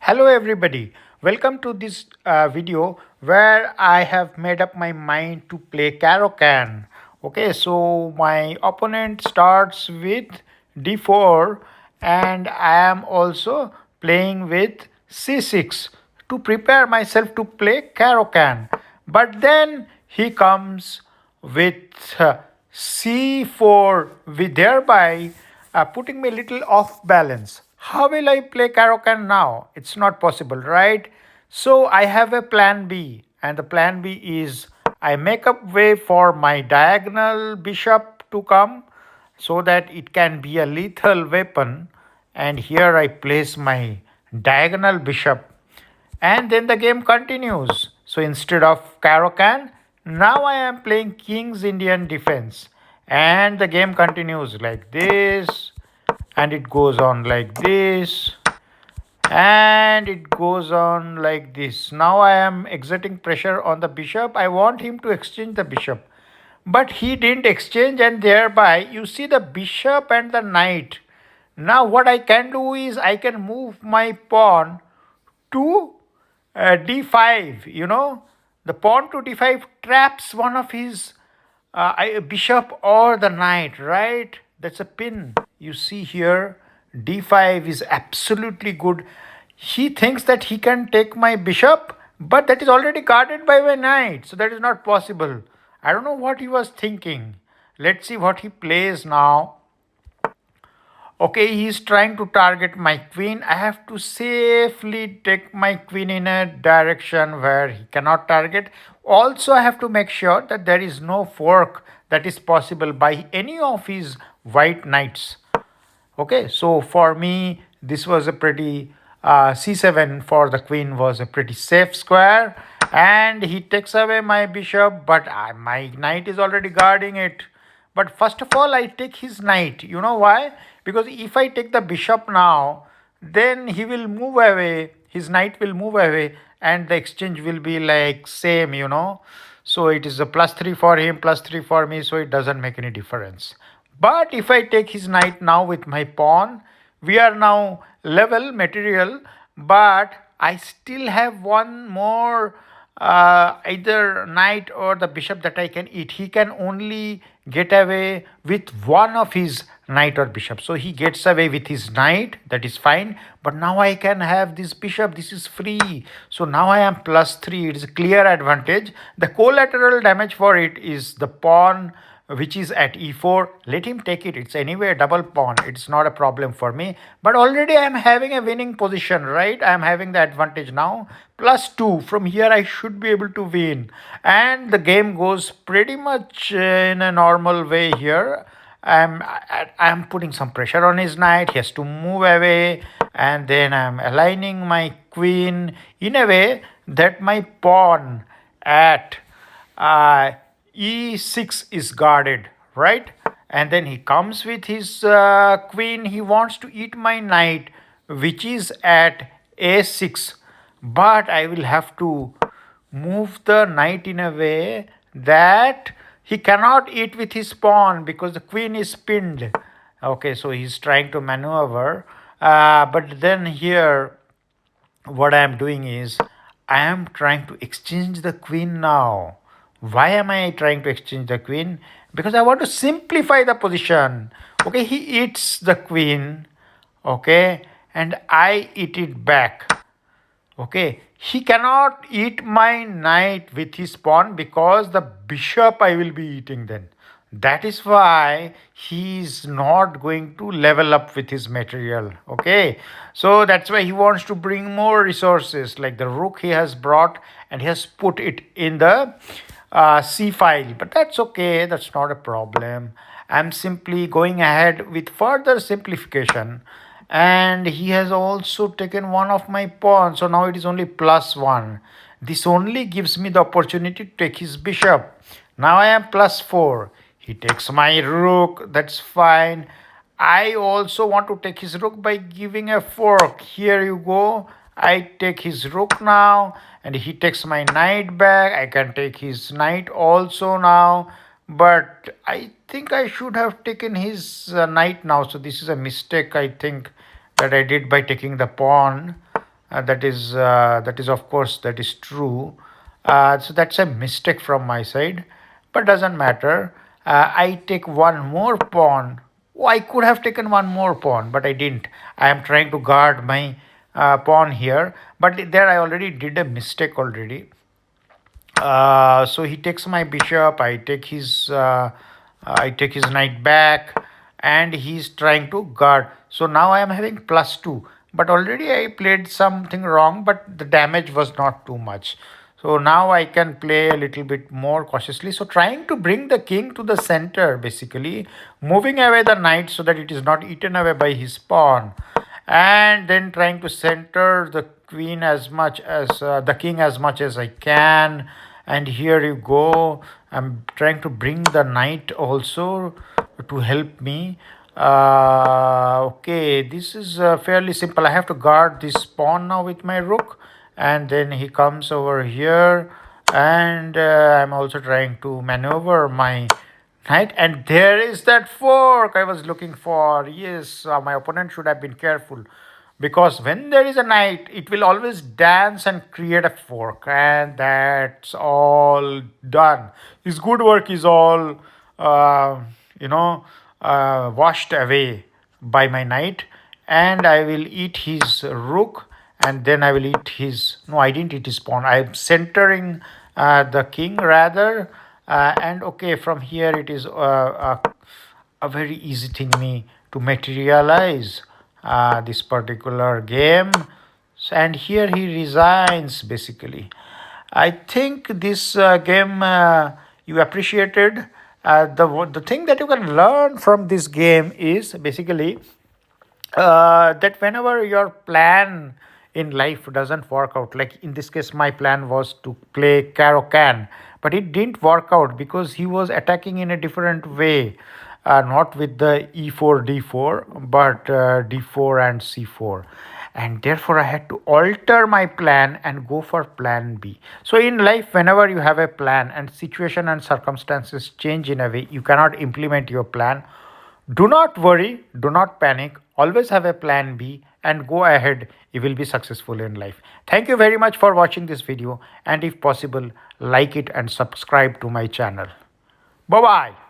Hello everybody, welcome to this video where I have made up my mind to play Caro-Can. Okay, so my opponent starts with d4 and I am also playing with c6 to prepare myself to play Caro-Can. But then he comes with c4, with thereby putting me a little off balance. How will I play Caro-Can now? It's not possible, right? So I have a plan B, and the plan B is I make up way for my diagonal bishop to come so that it can be a lethal weapon. And here I place my diagonal bishop, and then the game continues. So instead of Caro-Can, now I am playing King's Indian Defense, and the game continues like this, and it goes on like this, and it goes on like this. Now I am exerting pressure on the bishop. I want him to exchange the bishop, but he didn't exchange, and thereby you see the bishop and the knight. Now what I can do is I can move my pawn to d5. The pawn to d5 traps one of his bishop or the knight, right? That's a pin. You see here, d5 is absolutely good. He thinks that he can take my bishop, but that is already guarded by my knight, so that is not possible. I don't know what he was thinking. Let's see what he plays now. Okay, he's trying to target my queen. I have to safely take my queen in a direction where he cannot target. Also, I have to make sure that there is no fork that is possible by any of his white knights. Okay, so for me, this was a pretty c7 for the queen was a pretty safe square, and he takes away my bishop, but my knight is already guarding it. But first of all, I take his knight. You know why? Because if I take the bishop now, then he will move away, his knight will move away, and the exchange will be like same. So it is a +3 for him, +3 for me, so it doesn't make any difference. But if I take his knight now with my pawn, we are now level material, but I still have one more either knight or the bishop that I can eat. He can only get away with one of his knight or bishop. So he gets away with his knight, that is fine. But now I can have this bishop, this is free. So now I am +3, it is a clear advantage. The collateral damage for it is the pawn which is at e4. Let him take it. It's anyway a double pawn. It's not a problem for me. But already I am having a winning position, right? I am having the advantage now. +2. From here I should be able to win. And the game goes pretty much in a normal way here. I'm putting some pressure on his knight. He has to move away. And then I'm aligning my queen in a way that my pawn at e6 is guarded, right? And then he comes with his queen. He wants to eat my knight, which is at a6. But I will have to move the knight in a way that he cannot eat with his pawn because the queen is pinned. Okay, so he's trying to maneuver. But then here, what I am doing is I am trying to exchange the queen now. Why am I trying to exchange the queen? Because I want to simplify the position. Okay, he eats the queen, okay, and I eat it back. Okay, he cannot eat my knight with his pawn because the bishop I will be eating then. That is why he is not going to level up with his material. Okay, so that's why he wants to bring more resources like the rook he has brought, and he has put it in the C file. But that's okay, that's not a problem. I'm simply going ahead with further simplification, and he has also taken one of my pawns, so now it is only +1. This only gives me the opportunity to take his bishop. Now I am +4. He takes my rook, that's fine. I also want to take his rook by giving a fork. Here you go. I take his rook now, and he takes my knight back. I can take his knight also now, but I think I should have taken his knight now. So this is a mistake, I think, that I did by taking the pawn. That is of course that is true. So that's a mistake from my side, but doesn't matter. I take one more pawn. Oh, I could have taken one more pawn, but I didn't. I am trying to guard my pawn here, but there I already did a mistake already. So he takes my bishop. I take his knight back, and he's trying to guard. So now I am having +2. But already I played something wrong, but the damage was not too much. So now I can play a little bit more cautiously. So trying to bring the king to the center, basically moving away the knight so that it is not eaten away by his pawn, and then trying to center the queen as much as the king as much as I can. And here you go, I'm trying to bring the knight also to help me. Okay, this is fairly simple. I have to guard this pawn now with my rook, and then he comes over here, and I'm also trying to maneuver my knight. And there is that fork I was looking for. Yes, my opponent should have been careful, because when there is a knight, it will always dance and create a fork, and that's all done. His good work is all uh, you know washed away by my knight, and I will eat his rook, and then I will eat his. No, I didn't eat his pawn. I'm centering the king rather, and okay, from here it is a very easy thing me to materialize this particular game. And here he resigns basically. I think this game you appreciated. The thing that you can learn from this game is basically that whenever your plan in life doesn't work out, like in this case my plan was to play Caro-Can, but it didn't work out because he was attacking in a different way, not with the e4 d4, but d4 and c4, and therefore I had to alter my plan and go for plan B. So in life, whenever you have a plan and situation and circumstances change in a way you cannot implement your plan, do not worry, do not panic. Always have a plan B and go ahead. You will be successful in life. Thank you very much for watching this video, and if possible, like it and subscribe to my channel. Bye bye.